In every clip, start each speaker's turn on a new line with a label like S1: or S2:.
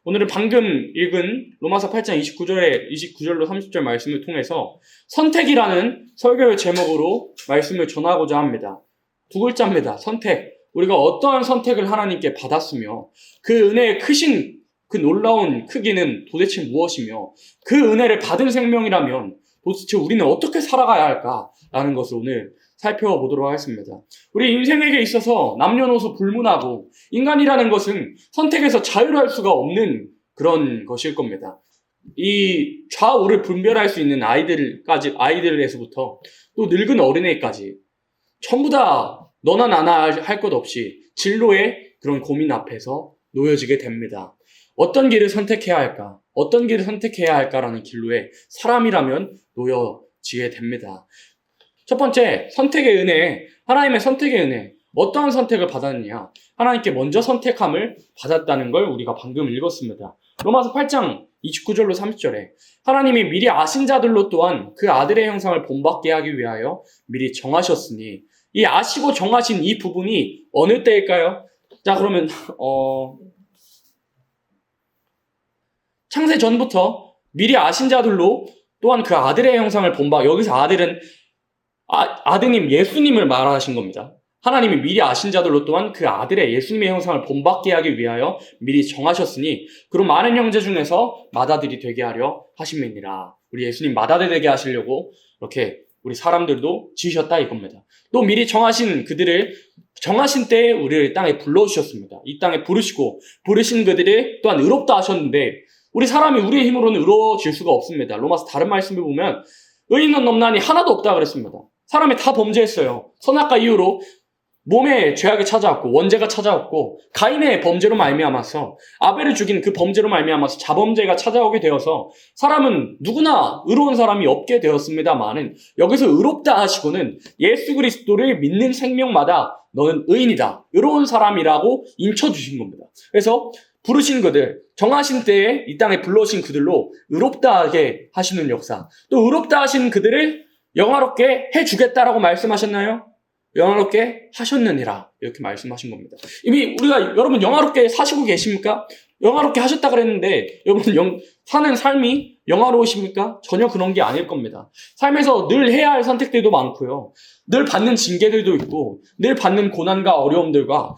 S1: 오늘은 방금 읽은 로마서 8장 29절로 30절 말씀을 통해서 선택이라는 설교의 제목으로 말씀을 전하고자 합니다. 두 글자입니다. 선택. 우리가 어떠한 선택을 하나님께 받았으며 그 은혜의 크신 그 놀라운 크기는 도대체 무엇이며 그 은혜를 받은 생명이라면 도대체 우리는 어떻게 살아가야 할까라는 것을 오늘 살펴보도록 하겠습니다. 우리 인생에게 있어서 남녀노소 불문하고 인간이라는 것은 선택에서 자유할 수가 없는 그런 것일 겁니다. 이 좌우를 분별할 수 있는 아이들에서부터 또 늙은 어린애까지 전부 다 너나 나나 할 것 없이 진로의 그런 고민 앞에서 놓여지게 됩니다. 어떤 길을 선택해야 할까? 어떤 길을 선택해야 할까라는 길로에 사람이라면 놓여지게 됩니다. 첫 번째, 선택의 은혜, 하나님의 선택의 은혜. 어떠한 선택을 받았느냐? 하나님께 먼저 선택함을 받았다는 걸 우리가 방금 읽었습니다. 로마서 8장 29절로 30절에 하나님이 미리 아신 자들로 또한 그 아들의 형상을 본받게 하기 위하여 미리 정하셨으니 이 아시고 정하신 이 부분이 어느 때일까요? 자, 그러면 창세 전부터 미리 아신 자들로 또한 그 아들의 형상을 여기서 아들은 아드님 예수님을 말하신 겁니다. 하나님이 미리 아신 자들로 또한 그 아들의 예수님의 형상을 본받게 하기 위하여 미리 정하셨으니 그런 많은 형제 중에서 맏아들이 되게 하려 하심이니라. 우리 예수님 맏아들 되게 하시려고 이렇게 우리 사람들도 지으셨다 이겁니다. 또 미리 정하신 그들을 정하신 때에 우리를 땅에 불러주셨습니다. 이 땅에 부르신 그들을 또한 의롭다 하셨는데 우리 사람이 우리의 힘으로는 의로워질 수가 없습니다. 로마서 다른 말씀을 보면 의인은 없나니 하나도 없다 그랬습니다. 사람이 다 범죄했어요. 선악과 이후로 몸에 죄악이 찾아왔고 원죄가 찾아왔고 가인의 범죄로 말미암아서 아벨을 죽인 그 범죄로 말미암아서 자범죄가 찾아오게 되어서 사람은 누구나 의로운 사람이 없게 되었습니다만은 여기서 의롭다 하시고는 예수 그리스도를 믿는 생명마다 너는 의인이다, 의로운 사람이라고 인쳐주신 겁니다. 그래서 부르신 그들, 정하신 때에 이 땅에 불러오신 그들로 의롭다 하게 하시는 역사, 또 의롭다 하신 그들을 영화롭게 해주겠다라고 말씀하셨나요? 영화롭게 하셨느니라 이렇게 말씀하신 겁니다. 이미 우리가 여러분 영화롭게 사시고 계십니까? 영화롭게 하셨다 그랬는데 여러분 사는 삶이 영화로우십니까? 전혀 그런 게 아닐 겁니다. 삶에서 늘 해야 할 선택들도 많고요. 늘 받는 징계들도 있고 늘 받는 고난과 어려움들과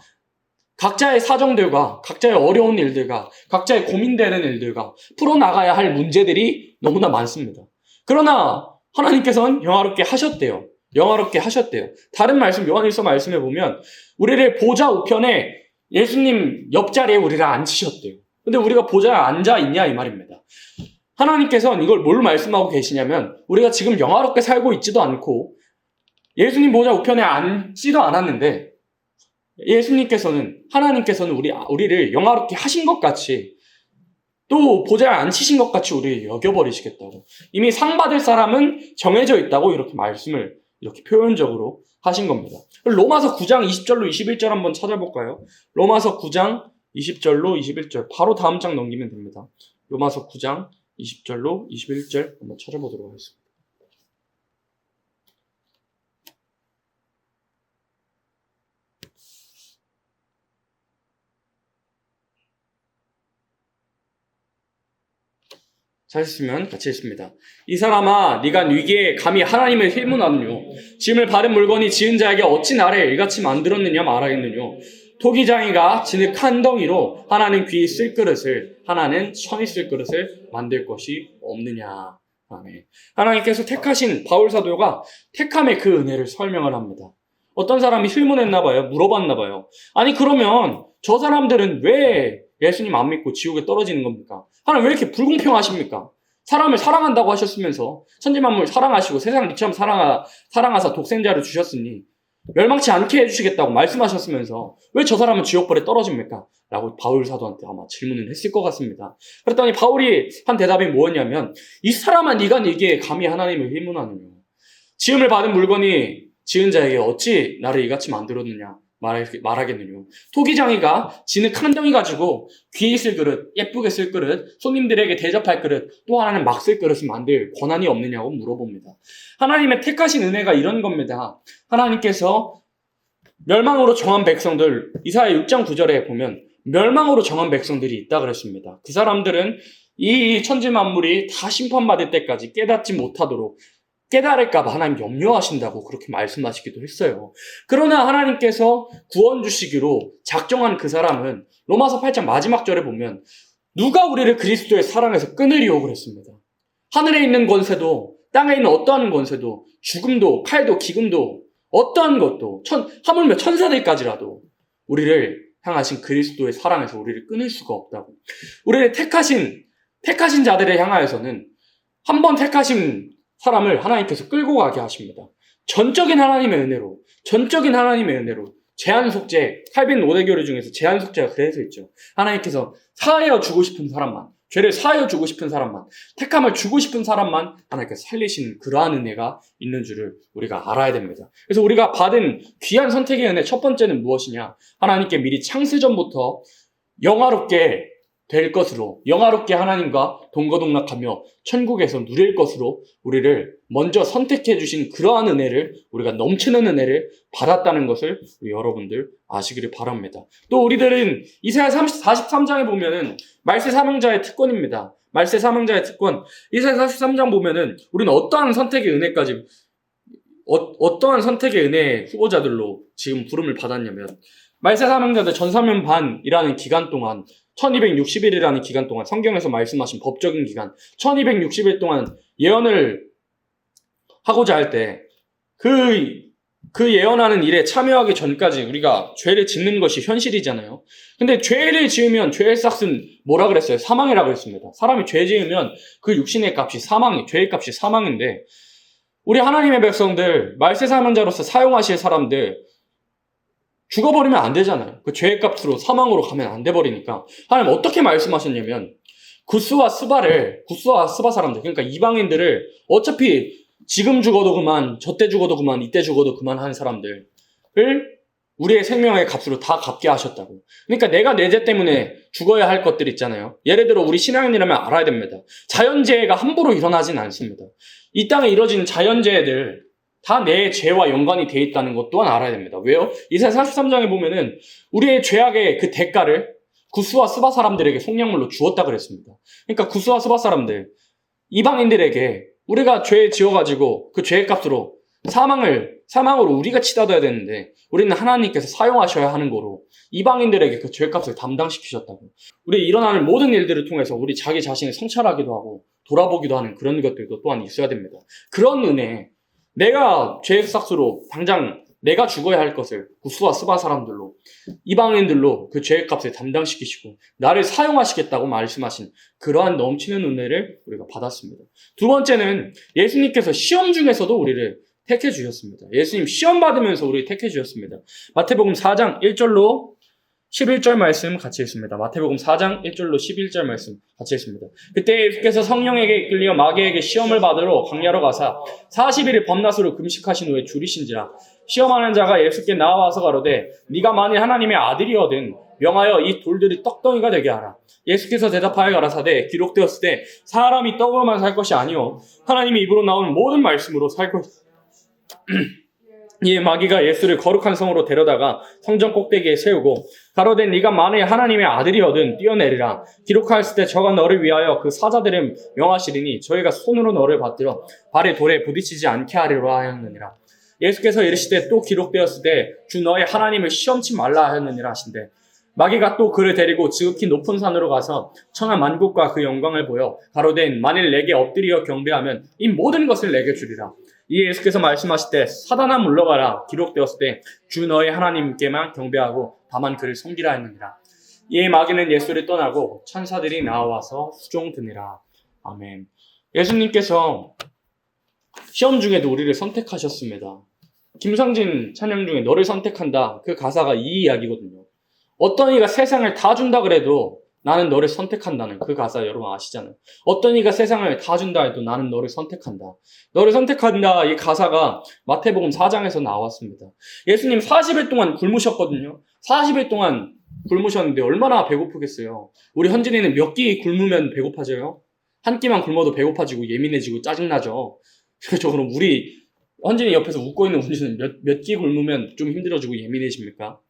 S1: 각자의 사정들과 각자의 어려운 일들과 각자의 고민되는 일들과 풀어나가야 할 문제들이 너무나 많습니다. 그러나 하나님께서는 영화롭게 하셨대요. 영화롭게 하셨대요. 다른 말씀, 요한일서 말씀에 보면 우리를 보좌 우편에 예수님 옆자리에 우리를 앉히셨대요. 근데 우리가 보좌에 앉아 있냐 이 말입니다. 하나님께서는 이걸 뭘 말씀하고 계시냐면 우리가 지금 영화롭게 살고 있지도 않고 예수님 보좌 우편에 앉지도 않았는데 하나님께서는 우리를 영화롭게 하신 것 같이 또 보좌에 앉히신 것 같이 우리를 여겨버리시겠다고. 이미 상 받을 사람은 정해져 있다고 이렇게 말씀을 이렇게 표현적으로 하신 겁니다. 로마서 9장 20절로 21절 한번 찾아볼까요? 로마서 9장 20절로 21절 바로 다음 장 넘기면 됩니다. 로마서 9장 20절로 21절 한번 찾아보도록 하겠습니다. 찾으시면 같이 읽습니다. 이 사람아, 네가 위기에 감히 하나님을 힐문하느뇨? 짐을 받은 물건이 지은 자에게 어찌 나를 이같이 만들었느냐 말하겠느뇨? 토기장이가 진흙 한 덩이로 하나는 귀히 쓸 그릇을 하나는 천이 쓸 그릇을 만들 것이 없느냐. 아멘. 하나님께서 택하신 바울 사도가 택함의 그 은혜를 설명을 합니다. 어떤 사람이 힐문했나 봐요. 물어봤나 봐요. 아니 그러면 저 사람들은 왜 예수님 안 믿고 지옥에 떨어지는 겁니까? 하나님 왜 이렇게 불공평하십니까? 사람을 사랑한다고 하셨으면서 천지만물 사랑하시고 세상을 이처럼 사랑하사 독생자를 주셨으니 멸망치 않게 해주시겠다고 말씀하셨으면서 왜 저 사람은 지옥불에 떨어집니까? 라고 바울 사도한테 아마 질문을 했을 것 같습니다. 그랬더니 바울이 한 대답이 뭐였냐면 이 사람아 네가 네게 감히 하나님을 힐문하느냐? 지음을 받은 물건이 지은 자에게 어찌 나를 이같이 만들었느냐 말하겠느냐. 토기장이가 진흙 한 덩이 가지고 귀히 쓸 그릇, 예쁘게 쓸 그릇, 손님들에게 대접할 그릇, 또 하나는 막 쓸 그릇을 만들 권한이 없느냐고 물어봅니다. 하나님의 택하신 은혜가 이런 겁니다. 하나님께서 멸망으로 정한 백성들, 이사야 6장 9절에 보면 멸망으로 정한 백성들이 있다 그랬습니다. 그 사람들은 이 천지 만물이 다 심판받을 때까지 깨닫지 못하도록 깨달을까봐 하나님 염려하신다고 그렇게 말씀하시기도 했어요. 그러나 하나님께서 구원 주시기로 작정한 그 사람은 로마서 8장 마지막 절에 보면 누가 우리를 그리스도의 사랑에서 끊으리오 그랬습니다. 하늘에 있는 권세도 땅에 있는 어떠한 권세도 죽음도 칼도 기근도 어떠한 것도 하물며 천사들까지라도 우리를 향하신 그리스도의 사랑에서 우리를 끊을 수가 없다고. 우리를 택하신 자들을 향하여서는 한 번 택하신 사람을 하나님께서 끌고 가게 하십니다. 전적인 하나님의 은혜로 제한 속죄, 칼빈 오대교류 중에서 제한 속죄가 그래서 있죠. 하나님께서 사하여 주고 싶은 사람만, 죄를 사하여 주고 싶은 사람만, 택함을 주고 싶은 사람만 하나님께서 살리시는 그러한 은혜가 있는 줄을 우리가 알아야 됩니다. 그래서 우리가 받은 귀한 선택의 은혜 첫 번째는 무엇이냐? 하나님께 미리 창세전부터 영화롭게 될 것으로, 영화롭게 하나님과 동거동락하며 천국에서 누릴 것으로 우리를 먼저 선택해 주신 그러한 은혜를, 우리가 넘치는 은혜를 받았다는 것을 우리 여러분들 아시기를 바랍니다. 또 우리들은 이사야 43장에 보면은 말세 사명자의 특권입니다. 말세 사명자의 특권. 이사야 43장 보면은 우리는 어떠한 선택의 은혜 후보자들로 지금 부름을 받았냐면, 말세 사명자들 전사면 반이라는 기간 동안 1260일이라는 기간 동안 성경에서 말씀하신 법적인 기간 1260일 동안 예언을 하고자 할 때 그 예언하는 일에 참여하기 전까지 우리가 죄를 짓는 것이 현실이잖아요. 근데 죄를 지으면 죄의 삭은 뭐라 그랬어요? 사망이라고 했습니다. 사람이 죄 지으면 그 육신의 값이 죄의 값이 사망인데, 우리 하나님의 백성들, 말세 사명자로서 사용하실 사람들 죽어버리면 안 되잖아요. 그 죄의 값으로 사망으로 가면 안 돼 버리니까 하나님 어떻게 말씀하셨냐면, 구스와 스바 사람들, 그러니까 이방인들을 어차피 지금 죽어도 그만, 저때 죽어도 그만, 이때 죽어도 그만 하는 사람들을 우리의 생명의 값으로 다 갚게 하셨다고. 그러니까 내가 내 죄 때문에 죽어야 할 것들 있잖아요. 예를 들어 우리 신앙인이라면 알아야 됩니다. 자연재해가 함부로 일어나진 않습니다. 이 땅에 이뤄진 자연재해들 다 내 죄와 연관이 돼 있다는 것 또한 알아야 됩니다. 왜요? 이사야 43장에 보면은 우리의 죄악의 그 대가를 구스와 스바 사람들에게 속량물로 주었다 그랬습니다. 그러니까 구스와 스바 사람들, 이방인들에게 우리가 죄 지어가지고 그 죄의 값으로 사망으로 우리가 치닫아야 되는데, 우리는 하나님께서 사용하셔야 하는 거로 이방인들에게 그 죄의 값을 담당시키셨다고. 우리 일어나는 모든 일들을 통해서 우리 자기 자신을 성찰하기도 하고 돌아보기도 하는 그런 것들도 또한 있어야 됩니다. 그런 은혜, 내가 죄의 삭수로 당장 내가 죽어야 할 것을 구스와 스바 사람들로, 이방인들로 그 죄의 값을 담당시키시고 나를 사용하시겠다고 말씀하신 그러한 넘치는 은혜를 우리가 받았습니다. 두 번째는 예수님께서 시험 중에서도 우리를 택해 주셨습니다. 예수님 시험 받으면서 우리를 택해 주셨습니다. 마태복음 4장 1절로 11절 말씀 같이 읽습니다. 마태복음 4장 1절로 11절 말씀 같이 읽습니다. 그때 예수께서 성령에게 이끌려 마귀에게 시험을 받으러 광야로 가사 40일을 밤낮으로 금식하신 후에 줄이신지라. 시험하는 자가 예수께 나와서 가로되 네가 만일 하나님의 아들이거든 명하여 이 돌들이 떡덩이가 되게 하라. 예수께서 대답하여 가라사대 기록되었으되 사람이 떡으로만 살 것이 아니요 하나님의 입으로 나오는 모든 말씀으로 살 것이다. 이에 마귀가 예수를 거룩한 성으로 데려다가 성전 꼭대기에 세우고 가로되 네가 만일 하나님의 아들이거든 뛰어내리라. 기록하였을 때 저가 너를 위하여 그 사자들을 명하시리니 저희가 손으로 너를 받들어 발에 돌에 부딪히지 않게 하리라 하였느니라. 예수께서 이르시되 또 기록되었을 때 주 너의 하나님을 시험치 말라 하였느니라 하신대. 마귀가 또 그를 데리고 지극히 높은 산으로 가서 천하 만국과 그 영광을 보여 가로되 만일 내게 엎드려 경배하면 이 모든 것을 내게 주리라. 이에 예수께서 말씀하실 때 사단아 물러가라. 기록되었을 때 주 너의 하나님께만 경배하고 다만 그를 섬기라 했느니라. 이에 마귀는 예수를 떠나고 천사들이 나와서 수종드니라. 아멘. 예수님께서 시험 중에도 우리를 선택하셨습니다. 김상진 찬양 중에 너를 선택한다, 그 가사가 이 이야기거든요. 어떤 이가 세상을 다 준다 그래도 나는 너를 선택한다는 그 가사 여러분 아시잖아요. 어떤 이가 세상을 다 준다 해도 나는 너를 선택한다. 너를 선택한다, 이 가사가 마태복음 4장에서 나왔습니다. 예수님 40일 동안 굶으셨거든요. 40일 동안 굶으셨는데 얼마나 배고프겠어요. 우리 현진이는 몇 끼 굶으면 배고파져요? 한 끼만 굶어도 배고파지고 예민해지고 짜증나죠. 그렇죠. 그럼 우리 현진이 옆에서 웃고 있는 우리는 몇 끼 굶으면 좀 힘들어지고 예민해집니까?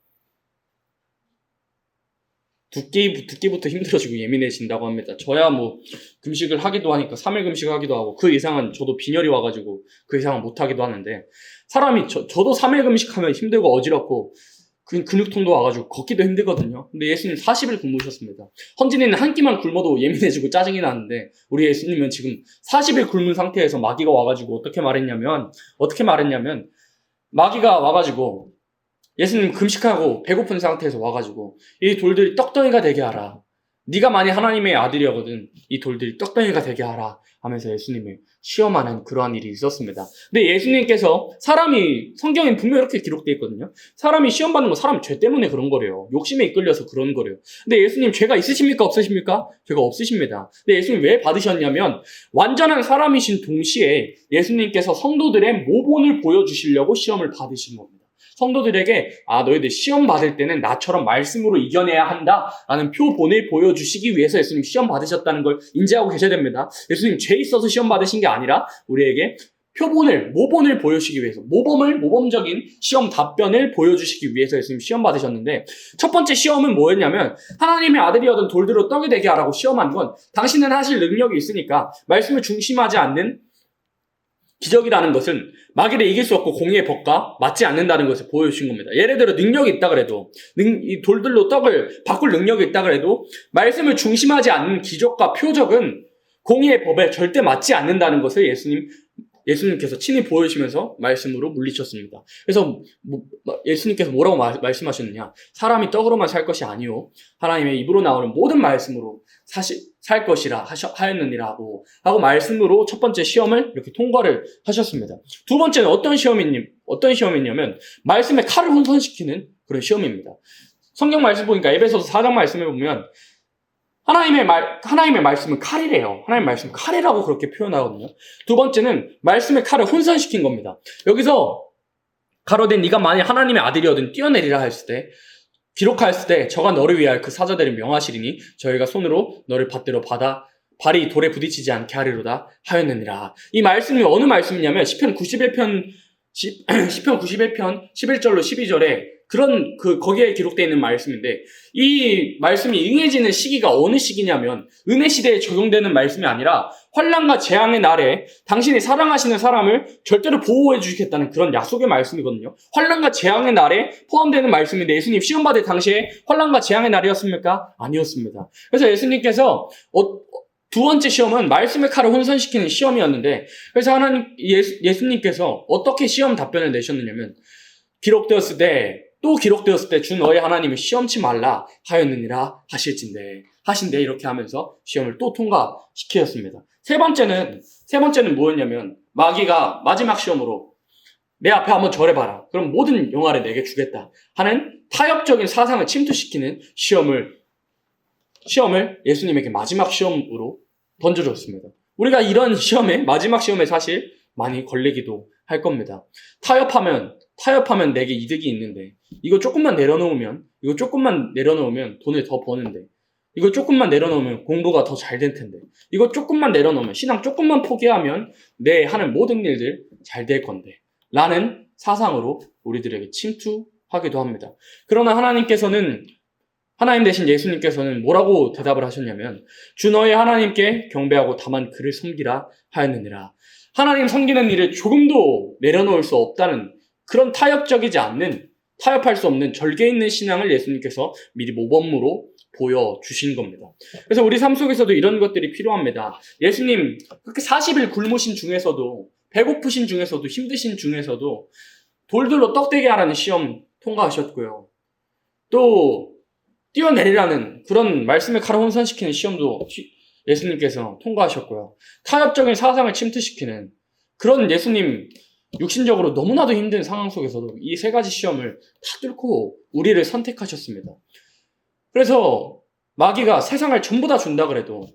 S1: 듣기부터 힘들어지고 예민해진다고 합니다. 저야 뭐 금식을 하기도 하니까 3일 금식하기도 하고 그 이상은 저도 빈혈이 와가지고 그 이상은 못하기도 하는데 사람이 저도 3일 금식하면 힘들고 어지럽고 근육통도 와가지고 걷기도 힘들거든요. 근데 예수님 40일 굶으셨습니다. 헌진이는 한 끼만 굶어도 예민해지고 짜증이 나는데 우리 예수님은 지금 40일 굶은 상태에서 마귀가 와가지고 어떻게 말했냐면 마귀가 와가지고 예수님 금식하고 배고픈 상태에서 와가지고 이 돌들이 떡덩이가 되게 하라. 네가 만약 하나님의 아들이거든 이 돌들이 떡덩이가 되게 하라 하면서 예수님을 시험하는 그러한 일이 있었습니다. 근데 예수님께서 성경에 분명히 이렇게 기록되어 있거든요. 사람이 시험받는 건 사람 죄 때문에 그런 거래요. 욕심에 이끌려서 그런 거래요. 근데 예수님 죄가 있으십니까? 없으십니까? 죄가 없으십니다. 근데 예수님 왜 받으셨냐면 완전한 사람이신 동시에 예수님께서 성도들의 모본을 보여주시려고 시험을 받으신 겁니다. 성도들에게 너희들 시험 받을 때는 나처럼 말씀으로 이겨내야 한다라는 표본을 보여주시기 위해서 예수님 시험 받으셨다는 걸 인지하고 계셔야 됩니다. 예수님 죄 있어서 시험 받으신 게 아니라 우리에게 모본을 보여주시기 위해서 모범적인 시험 답변을 보여주시기 위해서 예수님 시험 받으셨는데 첫 번째 시험은 뭐였냐면 하나님의 아들이어든 돌들로 떡이 되게 하라고 시험한 건 당신은 하실 능력이 있으니까 말씀을 중심하지 않는 기적이라는 것은 마귀를 이길 수 없고 공의의 법과 맞지 않는다는 것을 보여주신 겁니다. 예를 들어 능력이 있다 그래도 이 돌들로 떡을 바꿀 능력이 있다 그래도 말씀을 중심하지 않는 기적과 표적은 공의의 법에 절대 맞지 않는다는 것을 예수님께서 친히 보여주시면서 말씀으로 물리쳤습니다. 그래서 예수님께서 뭐라고 말씀하셨느냐? 사람이 떡으로만 살 것이 아니요 하나님의 입으로 나오는 모든 말씀으로 살 것이라 하였느니라고 하고 말씀으로 첫 번째 시험을 이렇게 통과를 하셨습니다. 두 번째는 어떤 시험이냐면 말씀의 칼을 혼선시키는 그런 시험입니다. 성경 말씀 보니까 에베소서 4장 말씀에 보면 하나님의 말씀은 칼이래요. 하나님의 말씀은 칼이라고 그렇게 표현하거든요. 두 번째는 말씀의 칼을 혼선시킨 겁니다. 여기서 가로되 네가 만일 하나님의 아들이어든 뛰어내리라 했을 때 기록하였을 때 저가 너를 위하여 그 사자들을 명하시리니 저희가 손으로 너를 밭대로 받아 발이 돌에 부딪히지 않게 하리로다 하였느니라. 이 말씀이 어느 말씀이냐면 시편 91편 11절로 12절에 거기에 기록되어 있는 말씀인데 이 말씀이 응해지는 시기가 어느 시기냐면 은혜 시대에 적용되는 말씀이 아니라 환난과 재앙의 날에 당신이 사랑하시는 사람을 절대로 보호해 주시겠다는 그런 약속의 말씀이거든요. 환난과 재앙의 날에 포함되는 말씀인데 예수님 시험 받을 당시에 환난과 재앙의 날이었습니까? 아니었습니다. 그래서 예수님께서 두 번째 시험은 말씀의 칼을 혼선시키는 시험이었는데 그래서 예수님께서 어떻게 시험 답변을 내셨느냐면 기록되었을 때 주 너의 하나님을 시험치 말라 하였느니라 하신대 이렇게 하면서 시험을 또 통과시키셨습니다. 세 번째는 뭐였냐면 마귀가 마지막 시험으로 내 앞에 한번 절해봐라. 그럼 모든 영화를 내게 주겠다 하는 타협적인 사상을 침투시키는 시험을 예수님에게 마지막 시험으로 던져줬습니다. 우리가 이런 마지막 시험에 사실 많이 걸리기도 할 겁니다. 타협하면 내게 이득이 있는데 이거 조금만 내려놓으면 돈을 더 버는데 이거 조금만 내려놓으면 공부가 더 잘 될 텐데 이거 조금만 내려놓으면 신앙 조금만 포기하면 내 하는 모든 일들 잘 될 건데 라는 사상으로 우리들에게 침투하기도 합니다. 그러나 하나님 대신 예수님께서는 뭐라고 대답을 하셨냐면 주 너의 하나님께 경배하고 다만 그를 섬기라 하였느니라. 하나님 섬기는 일을 조금도 내려놓을 수 없다는 그런 타협할 수 없는 절개 있는 신앙을 예수님께서 미리 모범으로 보여주신 겁니다. 그래서 우리 삶 속에서도 이런 것들이 필요합니다. 예수님 그렇게 40일 굶으신 중에서도 배고프신 중에서도 힘드신 중에서도 돌들로 떡되게 하라는 시험 통과하셨고요. 또 뛰어내리라는 그런 말씀의 칼을 혼선시키는 시험도 예수님께서 통과하셨고요. 타협적인 사상을 침투시키는 그런 예수님 육신적으로 너무나도 힘든 상황 속에서도 이 세 가지 시험을 다 뚫고 우리를 선택하셨습니다. 그래서 마귀가 세상을 전부 다 준다 그래도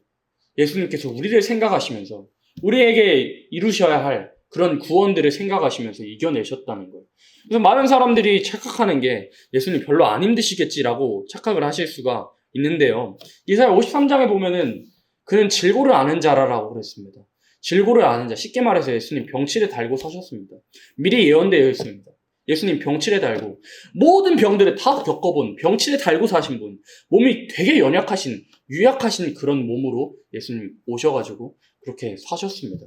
S1: 예수님께서 우리를 생각하시면서 우리에게 이루셔야 할 그런 구원들을 생각하시면서 이겨내셨다는 거예요. 그래서 많은 사람들이 착각하는 게 예수님 별로 안 힘드시겠지라고 착각을 하실 수가 있는데요. 이사야 53장에 보면은 그는 질고를 아는 자라라고 그랬습니다. 질고를 아는 자, 쉽게 말해서 예수님 병치를 달고 서셨습니다. 미리 예언되어 있습니다. 예수님 병치레 달고 모든 병들을 다 겪어본 병치레 달고 사신 분, 몸이 되게 연약하신 유약하신 그런 몸으로 예수님 오셔가지고 그렇게 사셨습니다.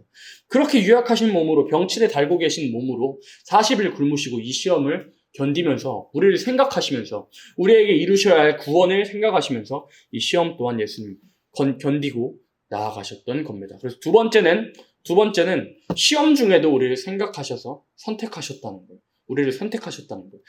S1: 그렇게 유약하신 몸으로 병치레 달고 계신 몸으로 40일 굶으시고 이 시험을 견디면서 우리를 생각하시면서 우리에게 이루셔야 할 구원을 생각하시면서 이 시험 또한 예수님 견디고 나아가셨던 겁니다. 그래서 두 번째는 시험 중에도 우리를 생각하셔서 선택하셨다는 거예요. 우리를 선택하셨다는 거예요.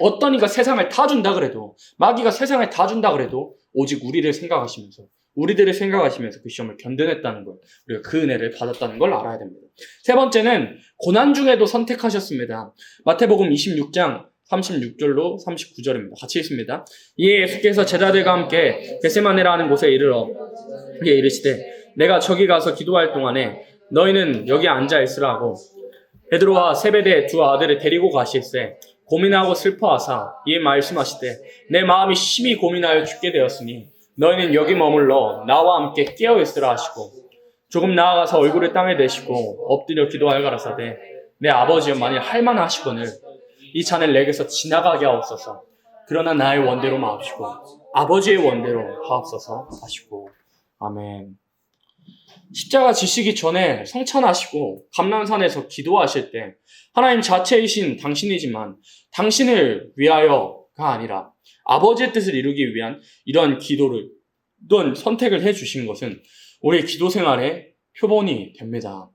S1: 어떤 이가 세상을 다 준다 그래도, 마귀가 세상을 다 준다 그래도 오직 우리를 생각하시면서 우리들을 생각하시면서 그 시험을 견뎌냈다는 걸, 우리가 그 은혜를 받았다는 걸 알아야 됩니다. 세 번째는 고난 중에도 선택하셨습니다. 마태복음 26장 36절로 39절입니다. 같이 읽습니다. 이에 예수께서 제자들과 함께 겟세마네라 하는 곳에 이르러 이에 이르시되 내가 저기 가서 기도할 동안에 너희는 여기 앉아 있으라 하고 베드로와 세베대 두 아들을 데리고 가실세 고민하고 슬퍼하사 이에 말씀하시되 내 마음이 심히 고민하여 죽게 되었으니 너희는 여기 머물러 나와 함께 깨어 있으라 하시고 조금 나아가서 얼굴을 땅에 대시고 엎드려 기도하여 가라사대 내 아버지여 만일 할만하시거늘 이 잔을 내게서 지나가게 하옵소서. 그러나 나의 원대로 마옵시고 아버지의 원대로 하옵소서 하시고 아멘. 십자가 지시기 전에 성찬하시고 감람산에서 기도하실 때 하나님 자체이신 당신이지만 당신을 위하여가 아니라 아버지의 뜻을 이루기 위한 이런 기도를 또한 선택을 해주신 것은 우리의 기도 생활의 표본이 됩니다.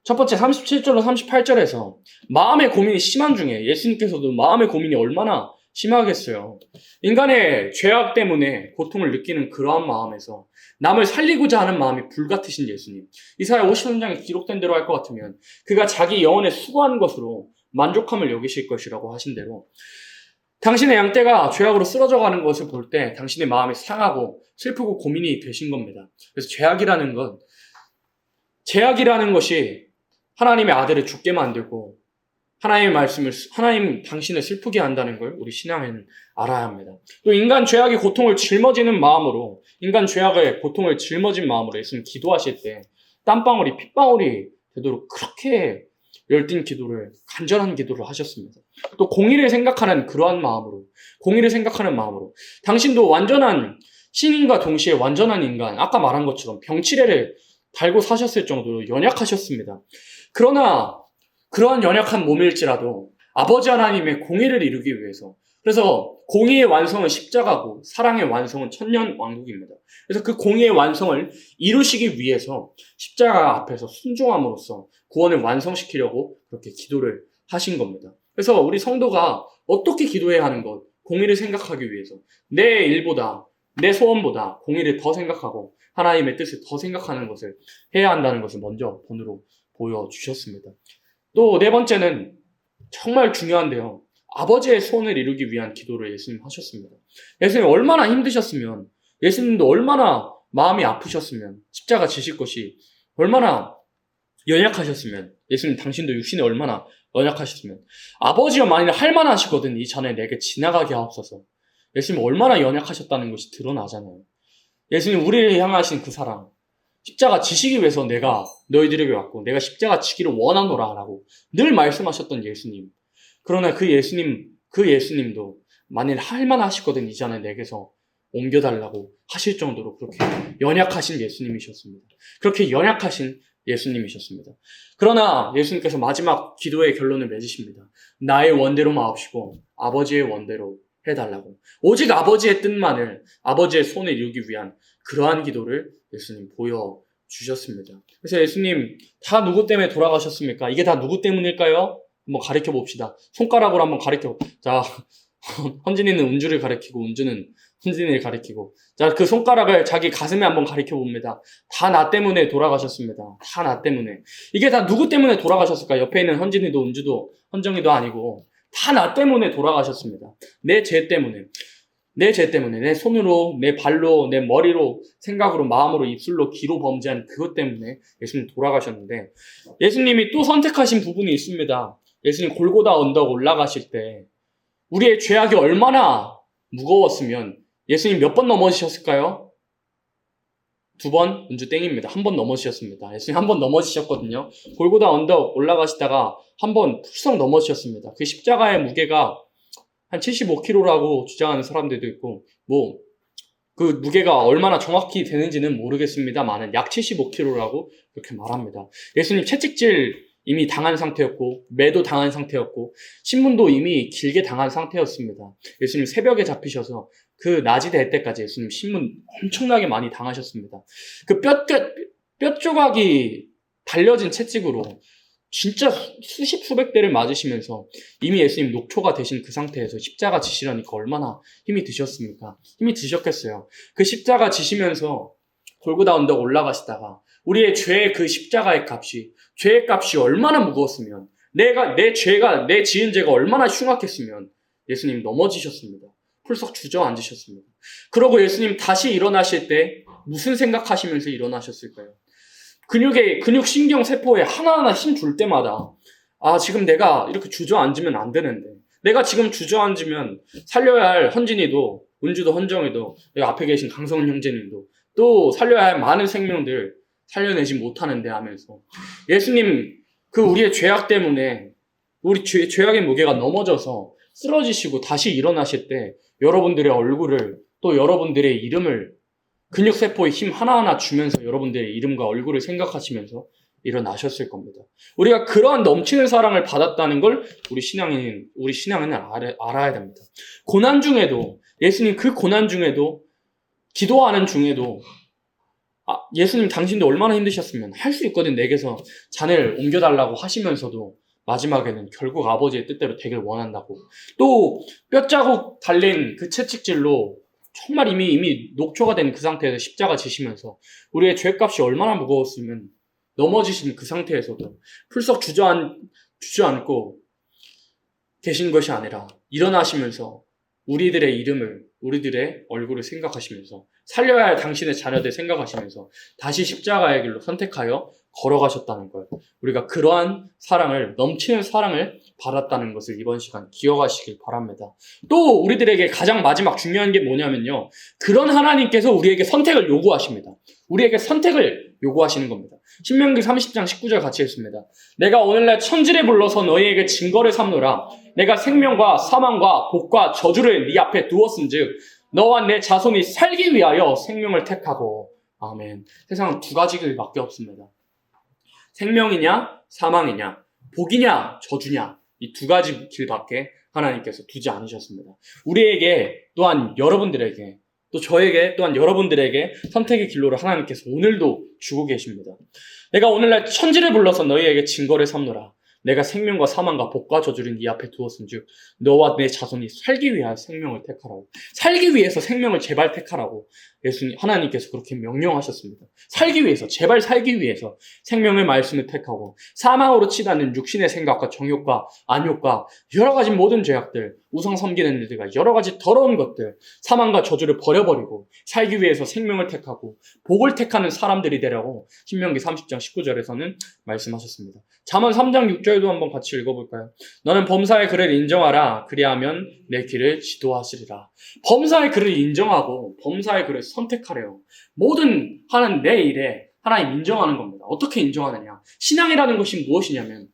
S1: 첫 번째 37절로 38절에서 마음의 고민이 심한 중에 예수님께서도 마음의 고민이 얼마나 심하겠어요. 인간의 죄악 때문에 고통을 느끼는 그러한 마음에서 남을 살리고자 하는 마음이 불같으신 예수님. 이사야 53장에 기록된 대로 할 것 같으면 그가 자기 영혼에 수고한 것으로 만족함을 여기실 것이라고 하신 대로 당신의 양떼가 죄악으로 쓰러져가는 것을 볼 때 당신의 마음이 상하고 슬프고 고민이 되신 겁니다. 그래서 죄악이라는 것이 하나님의 아들을 죽게 만들고 하나님 당신을 슬프게 한다는 걸 우리 신앙에는 알아야 합니다. 또 인간 죄악의 고통을 짊어지는 마음으로 예수님 기도하실 때 땀방울이 핏방울이 되도록 그렇게 열띤 기도를, 간절한 기도를 하셨습니다. 또 공의를 생각하는 마음으로 당신도 완전한 신인과 동시에 완전한 인간, 아까 말한 것처럼 병치레를 달고 사셨을 정도로 연약하셨습니다. 그러나 그러한 연약한 몸일지라도 아버지 하나님의 공의를 이루기 위해서, 그래서 공의의 완성은 십자가고 사랑의 완성은 천년왕국입니다. 그래서 그 공의의 완성을 이루시기 위해서 십자가 앞에서 순종함으로써 구원을 완성시키려고 그렇게 기도를 하신 겁니다. 그래서 우리 성도가 어떻게 기도해야 하는 것, 공의를 생각하기 위해서 내 일보다, 내 소원보다 공의를 더 생각하고 하나님의 뜻을 더 생각하는 것을 해야 한다는 것을 먼저 본으로 보여주셨습니다. 또 네 번째는 정말 중요한데요. 아버지의 소원을 이루기 위한 기도를 예수님 하셨습니다. 예수님 얼마나 힘드셨으면, 예수님도 얼마나 마음이 아프셨으면, 십자가 지실 것이 얼마나 연약하셨으면, 예수님 당신도 육신이 얼마나 연약하셨으면, 아버지가 만일 할만하시거든 이 잔을 내게 지나가게 하옵소서. 예수님 얼마나 연약하셨다는 것이 드러나잖아요. 예수님 우리를 향하신 그 사랑, 십자가 지시기 위해서 내가 너희들에게 왔고 내가 십자가 지기를 원하노라 라고 늘 말씀하셨던 예수님. 그러나 그 예수님도 만일 할만하시거든 이 잔을 내게서 옮겨달라고 하실 정도로 그렇게 연약하신 예수님이셨습니다. 그렇게 연약하신 예수님이셨습니다. 그러나 예수님께서 마지막 기도의 결론을 맺으십니다. 나의 원대로 마옵시고 아버지의 원대로 해달라고. 오직 아버지의 뜻만을, 아버지의 손을 이루기 위한 그러한 기도를 예수님 보여주셨습니다. 그래서 예수님 다 누구 때문에 돌아가셨습니까? 이게 다 누구 때문일까요? 한번 가르쳐 봅시다. 손가락으로 한번 자, 헌진이는 은주를 가리키고 은주는 헌진이를 가리키고, 자, 그 손가락을 자기 가슴에 한번 가리켜 봅니다. 다 나 때문에 돌아가셨습니다. 다 나 때문에. 이게 다 누구 때문에 돌아가셨을까? 옆에 있는 헌진이도 은주도 헌정이도 아니고 다 나 때문에 돌아가셨습니다. 내 죄 때문에, 내 손으로, 내 발로, 내 머리로, 생각으로, 마음으로, 입술로, 귀로 범죄한 그것 때문에 예수님 돌아가셨는데, 예수님이 또 선택하신 부분이 있습니다. 예수님 골고다 언덕 올라가실 때 우리의 죄악이 얼마나 무거웠으면 예수님 몇 번 넘어지셨을까요? 두 번 은주 땡입니다. 한 번 넘어지셨습니다. 예수님 한 번 넘어지셨거든요. 골고다 언덕 올라가시다가 한 번 푸석 넘어지셨습니다. 그 십자가의 무게가 한 75kg라고 주장하는 사람들도 있고, 그 무게가 얼마나 정확히 되는지는 모르겠습니다만은 약 75kg라고 그렇게 말합니다. 예수님 채찍질 이미 당한 상태였고, 매도 당한 상태였고, 신문도 이미 길게 당한 상태였습니다. 예수님 새벽에 잡히셔서 그 낮이 될 때까지 예수님 신문 엄청나게 많이 당하셨습니다. 그 뼈 조각이 달려진 채찍으로 진짜 수백 대를 맞으시면서 이미 예수님 녹초가 되신 그 상태에서 십자가 지시려니까 얼마나 힘이 드셨습니까? 힘이 드셨겠어요. 그 십자가 지시면서 골고다 언덕 올라가시다가 우리의 죄의 그 십자가의 값이, 죄의 값이 얼마나 무거웠으면, 내 지은 죄가 얼마나 흉악했으면 예수님 넘어지셨습니다. 풀썩 주저앉으셨습니다. 그러고 예수님 다시 일어나실 때 무슨 생각하시면서 일어나셨을까요? 근육 신경 세포에 하나하나 힘 줄 때마다 지금 내가 이렇게 주저앉으면 안 되는데, 내가 지금 주저앉으면 살려야 할 헌진이도, 은주도, 헌정이도, 여기 앞에 계신 강성훈 형제님도 또 살려야 할 많은 생명들 살려내지 못하는데 하면서 예수님 그 우리의 죄악 때문에 우리 죄악의 무게가 넘어져서 쓰러지시고 다시 일어나실 때 여러분들의 얼굴을, 또 여러분들의 이름을 근육세포의 힘 하나하나 주면서 여러분들의 이름과 얼굴을 생각하시면서 일어나셨을 겁니다. 우리가 그러한 넘치는 사랑을 받았다는 걸 우리 신앙인은 알아야 됩니다. 고난 중에도, 예수님 그 고난 중에도, 기도하는 중에도 예수님 당신도 얼마나 힘드셨으면 할 수 있거든 내게서 잔을 옮겨달라고 하시면서도 마지막에는 결국 아버지의 뜻대로 되길 원한다고, 또 뼈자국 달린 그 채찍질로 정말 이미 녹초가 된 그 상태에서 십자가 지시면서 우리의 죄값이 얼마나 무거웠으면 넘어지신 그 상태에서도 풀썩 주저앉고 계신 것이 아니라 일어나시면서 우리들의 이름을, 우리들의 얼굴을 생각하시면서 살려야 할 당신의 자녀들 생각하시면서 다시 십자가의 길로 선택하여 걸어가셨다는 걸, 우리가 그러한 사랑을, 넘치는 사랑을 받았다는 것을 이번 시간 기억하시길 바랍니다. 또 우리들에게 가장 마지막 중요한 게 뭐냐면요, 그런 하나님께서 우리에게 선택을 요구하십니다. 우리에게 선택을 요구하시는 겁니다. 신명기 30장 19절 같이 읽습니다. 내가 오늘날 천지를 불러서 너희에게 증거를 삼노라. 내가 생명과 사망과 복과 저주를 네 앞에 두었은즉 너와 내 자손이 살기 위하여 생명을 택하고. 아멘. 세상은 두 가지 길밖에 없습니다. 생명이냐 사망이냐, 복이냐 저주냐, 이 두 가지 길밖에 하나님께서 두지 않으셨습니다. 우리에게 또한 여러분들에게, 또 저에게 또한 여러분들에게 선택의 길로를 하나님께서 오늘도 주고 계십니다. 내가 오늘날 천지를 불러서 너희에게 증거를 삼노라. 내가 생명과 사망과 복과 저주를 네 앞에 두었은즉 너와 내 자손이 살기 위하여 생명을 택하라고. 살기 위해서 생명을 제발 택하라고 예수님 하나님께서 그렇게 명령하셨습니다. 살기 위해서, 제발 살기 위해서 생명의 말씀을 택하고, 사망으로 치닫는 육신의 생각과 정욕과 안욕과 여러 가지 모든 죄악들, 우상 섬기는 일들과 여러 가지 더러운 것들, 사망과 저주를 버려버리고 살기 위해서 생명을 택하고 복을 택하는 사람들이 되라고 신명기 30장 19절에서는 말씀하셨습니다. 잠언 3장 6절도 한번 같이 읽어볼까요? 너는 범사의 글을 인정하라. 그리하면 내 길을 지도하시리라. 범사의 글을 인정하고 범사의 글을 선택하래요. 모든 하는 내 일에 하나님 인정하는 겁니다. 어떻게 인정하느냐? 신앙이라는 것이 무엇이냐면,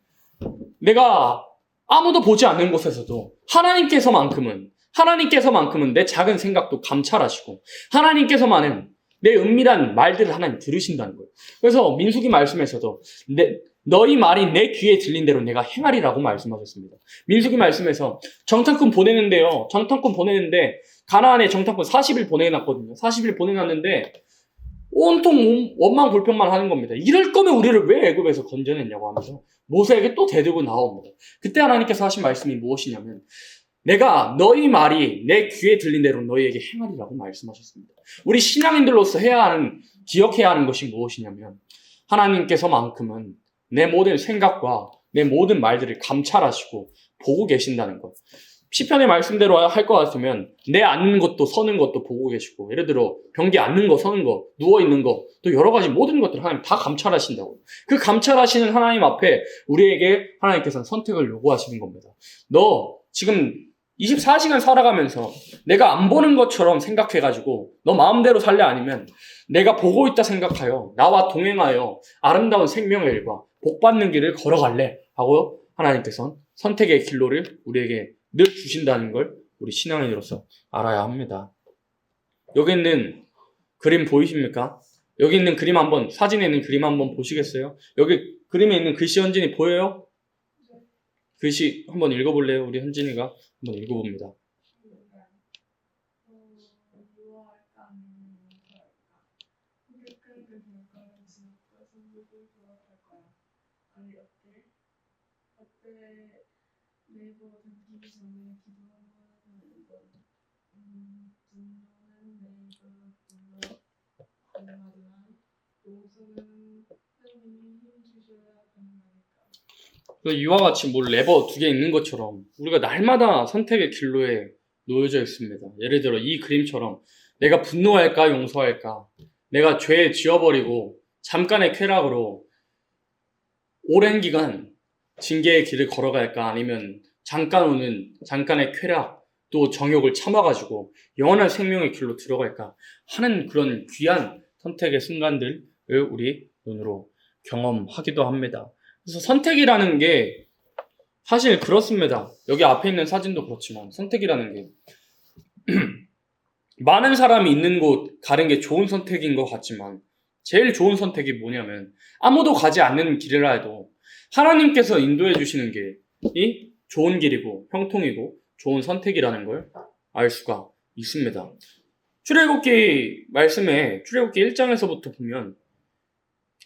S1: 내가 아무도 보지 않는 곳에서도 하나님께서만큼은 내 작은 생각도 감찰하시고 하나님께서만은 내 은밀한 말들을 하나님 들으신다는 거예요. 그래서 민수기 말씀에서도 너희 말이 내 귀에 들린 대로 내가 행하리라고 말씀하셨습니다. 민수기 말씀에서 정탐꾼 보내는데 가나안에 정탐꾼 40일 보내놨거든요. 40일 보내놨는데 온통 원망 불평만 하는 겁니다. 이럴 거면 우리를 왜 애굽에서 건져냈냐고 하면서 모세에게 또 대들고 나옵니다. 그때 하나님께서 하신 말씀이 무엇이냐면, 내가 너희 말이 내 귀에 들린 대로 너희에게 행하리라고 말씀하셨습니다. 우리 신앙인들로서 기억해야 하는 것이 무엇이냐면, 하나님께서만큼은 내 모든 생각과 내 모든 말들을 감찰하시고 보고 계신다는 것. 시편의 말씀대로 할 것 같으면 내 앉는 것도 서는 것도 보고 계시고, 예를 들어 변기 앉는 거, 서는 거, 누워있는 거, 또 여러 가지 모든 것들을 하나님 다 감찰하신다고. 그 감찰하시는 하나님 앞에 우리에게 하나님께서는 선택을 요구하시는 겁니다. 너 지금 24시간 살아가면서 내가 안 보는 것처럼 생각해가지고 너 마음대로 살래? 아니면 내가 보고 있다 생각하여 나와 동행하여 아름다운 생명의 일과 복받는 길을 걸어갈래? 하고 하나님께서는 선택의 길로를 우리에게 늘 주신다는 걸 우리 신앙인으로서 알아야 합니다. 여기 있는 그림 보이십니까? 여기 있는 그림 한번, 사진에 있는 그림 한번 보시겠어요? 여기 그림에 있는 글씨 현진이 보여요? 글씨 한번 읽어볼래요? 우리 현진이가 한번 읽어봅니다. 이와 같이 뭐 레버 2개 있는 것처럼 우리가 날마다 선택의 길로에 놓여져 있습니다. 예를 들어 이 그림처럼 내가 분노할까 용서할까, 내가 죄 지어버리고 잠깐의 쾌락으로 오랜 기간 징계의 길을 걸어갈까, 아니면 잠깐 오는 잠깐의 쾌락 또 정욕을 참아가지고 영원한 생명의 길로 들어갈까 하는 그런 귀한 선택의 순간들을 우리 눈으로 경험하기도 합니다. 그래서 선택이라는 게 사실 그렇습니다. 여기 앞에 있는 사진도 그렇지만 선택이라는 게 많은 사람이 있는 곳 가는 게 좋은 선택인 것 같지만 제일 좋은 선택이 뭐냐면 아무도 가지 않는 길이라 해도 하나님께서 인도해 주시는 길이 좋은 길이고 형통이고 좋은 선택이라는 걸 알 수가 있습니다. 출애굽기 말씀에 출애굽기 1장에서부터 보면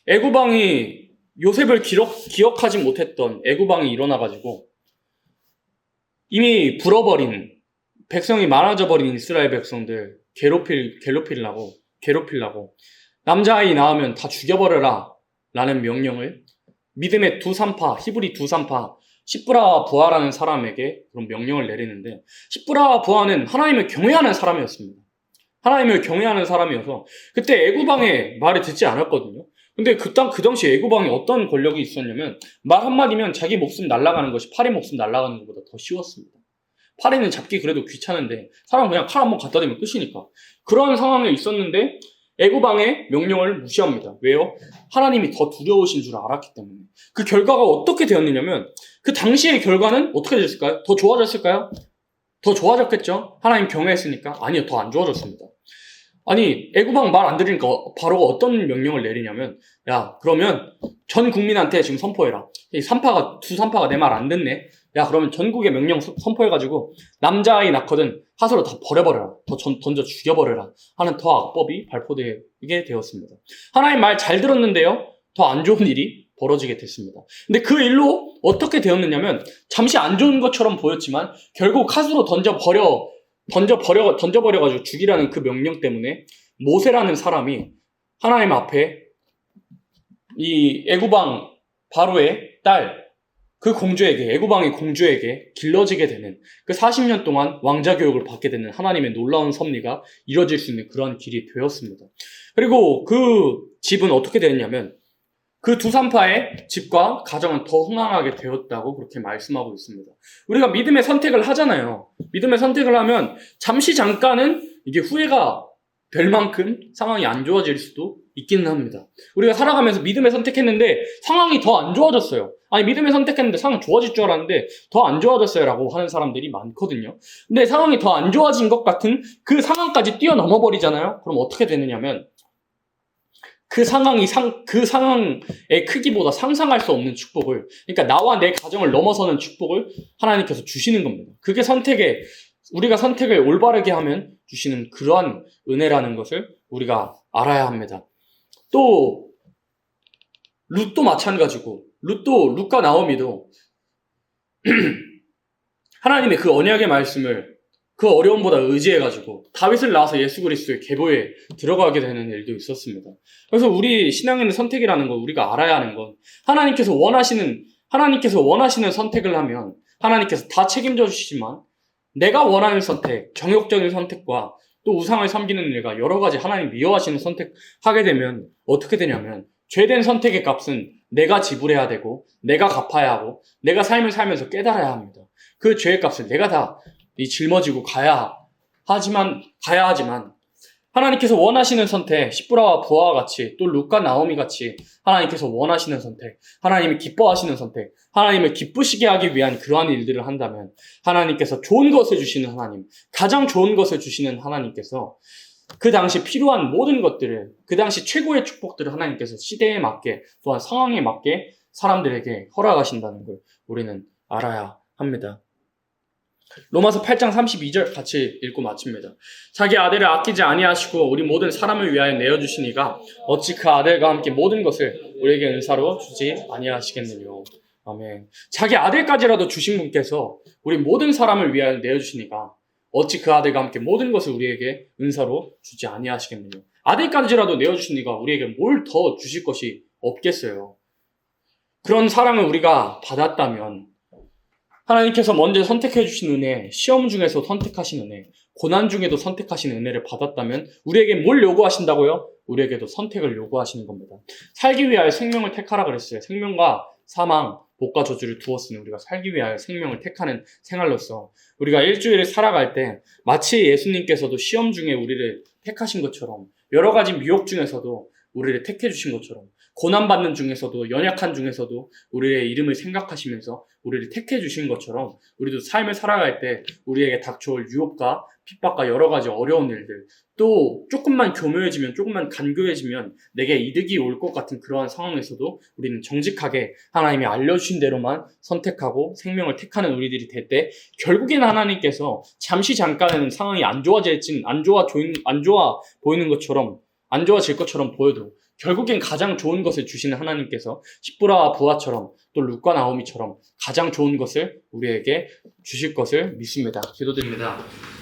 S1: 애굽왕이 요셉을 기억하지 못했던 애굽왕이 일어나가지고 이미 불어버린 백성이 많아져 버린 이스라엘 백성들 괴롭히려고 남자아이 낳으면 다 죽여버려라 라는 명령을 믿음의 두 산파, 히브리 두 산파 십브라 부하라는 사람에게 그런 명령을 내리는데, 십브라 부하는 하나님을 경외하는 사람이었습니다. 하나님을 경외하는 사람이어서 그때 애굽왕의 말을 듣지 않았거든요. 근데 그 당시 애굽왕이 어떤 권력이 있었냐면 말 한마디면 자기 목숨 날아가는 것이 파리 목숨 날아가는 것보다 더 쉬웠습니다. 파리는 잡기 그래도 귀찮은데 사람 그냥 칼 한번 갖다 대면 끝이니까. 그런 상황에 있었는데 애굽왕의 명령을 무시합니다. 왜요? 하나님이 더 두려우신 줄 알았기 때문에. 그 결과가 어떻게 되었느냐면 그 당시의 결과는 어떻게 됐을까요? 더 좋아졌을까요? 더 좋아졌겠죠? 하나님 경외했으니까. 아니요, 더 안 좋아졌습니다. 아니, 애굽왕 말 안 들으니까 바로 어떤 명령을 내리냐면, 야, 그러면 전 국민한테 지금 선포해라. 두 산파가 내 말 안 듣네. 야, 그러면 전국에 명령 선포해가지고 남자아이 낳거든 하수로 다 버려버려라. 더 던져 죽여버려라 하는 더 악법이 발표되게 되었습니다. 하나님 말 잘 들었는데요, 더 안 좋은 일이 벌어지게 됐습니다. 근데 그 일로 어떻게 되었느냐면 잠시 안 좋은 것처럼 보였지만 결국 하수로 던져버려가지고 죽이라는 그 명령 때문에 모세라는 사람이 하나님 앞에 이 애굽왕 바로의 딸, 그 공주에게, 애굽왕의 공주에게 길러지게 되는, 그 40년 동안 왕자 교육을 받게 되는 하나님의 놀라운 섭리가 이뤄질 수 있는 그런 길이 되었습니다. 그리고 그 집은 어떻게 되었냐면 그 두 산파의 집과 가정은 더 흥황하게 되었다고 그렇게 말씀하고 있습니다. 우리가 믿음의 선택을 하잖아요. 믿음의 선택을 하면 잠깐은 이게 후회가 될 만큼 상황이 안 좋아질 수도 있기는 합니다. 우리가 살아가면서 믿음의 선택했는데 상황이 더 안 좋아졌어요. 아니, 믿음의 선택했는데 상황 좋아질 줄 알았는데 더 안 좋아졌어요 라고 하는 사람들이 많거든요. 근데 상황이 더 안 좋아진 것 같은 그 상황까지 뛰어넘어 버리잖아요. 그럼 어떻게 되느냐면 그 상황의 크기보다 상상할 수 없는 축복을, 그러니까 나와 내 가정을 넘어서는 축복을 하나님께서 주시는 겁니다. 그게 우리가 선택을 올바르게 하면 주시는 그러한 은혜라는 것을 우리가 알아야 합니다. 또 룻도 마찬가지고, 룻과 나오미도 하나님의 그 언약의 말씀을 그 어려움보다 의지해가지고 다윗을 낳아서 예수 그리스도의 계보에 들어가게 되는 일도 있었습니다. 그래서 우리 신앙에는 선택이라는 걸 우리가 알아야 하는 건, 하나님께서 원하시는 선택을 하면 하나님께서 다 책임져 주시지만 내가 원하는 선택, 정욕적인 선택과 또 우상을 섬기는 일과 여러 가지 하나님 미워하시는 선택하게 되면 어떻게 되냐면 죄된 선택의 값은 내가 지불해야 되고 내가 갚아야 하고 내가 삶을 살면서 깨달아야 합니다. 그 죄의 값을 내가 다 짊어지고 가야 하지만 하나님께서 원하시는 선택, 십부라와 부하와 같이 또 룻과 나오미 같이 하나님께서 원하시는 선택, 하나님이 기뻐하시는 선택, 하나님을 기쁘시게 하기 위한 그러한 일들을 한다면 하나님께서 좋은 것을 주시는 하나님, 가장 좋은 것을 주시는 하나님께서 그 당시 필요한 모든 것들을, 그 당시 최고의 축복들을 하나님께서 시대에 맞게 또한 상황에 맞게 사람들에게 허락하신다는 걸 우리는 알아야 합니다. 로마서 8장 32절 같이 읽고 마칩니다. 자기 아들을 아끼지 아니하시고 우리 모든 사람을 위하여 내어주시니가 어찌 그 아들과 함께 모든 것을 우리에게 은사로 주지 아니하시겠느뇨. 아멘. 자기 아들까지라도 주신 분께서 우리 모든 사람을 위하여 내어주시니까 어찌 그 아들과 함께 모든 것을 우리에게 은사로 주지 아니하시겠느뇨. 아들까지라도 내어주시니까 우리에게 뭘 더 주실 것이 없겠어요. 그런 사랑을 우리가 받았다면 하나님께서 먼저 선택해 주신 은혜, 시험 중에서 선택하신 은혜, 고난 중에도 선택하신 은혜를 받았다면 우리에게 뭘 요구하신다고요? 우리에게도 선택을 요구하시는 겁니다. 살기 위하여 생명을 택하라 그랬어요. 생명과 사망, 복과 저주를 두었으니 우리가 살기 위하여 생명을 택하는 생활로서 우리가 일주일을 살아갈 때 마치 예수님께서도 시험 중에 우리를 택하신 것처럼 여러 가지 미혹 중에서도 우리를 택해 주신 것처럼 고난받는 중에서도 연약한 중에서도 우리의 이름을 생각하시면서 우리를 택해 주신 것처럼 우리도 삶을 살아갈 때 우리에게 닥쳐올 유혹과 핍박과 여러 가지 어려운 일들 또 조금만 교묘해지면 조금만 간교해지면 내게 이득이 올 것 같은 그러한 상황에서도 우리는 정직하게 하나님이 알려주신 대로만 선택하고 생명을 택하는 우리들이 될 때 결국엔 하나님께서 잠시 잠깐에는 상황이 안 좋아질 것처럼 보여도 결국엔 가장 좋은 것을 주시는 하나님께서 십부라와 부하처럼 또 룻과 나오미처럼 가장 좋은 것을 우리에게 주실 것을 믿습니다. 기도드립니다.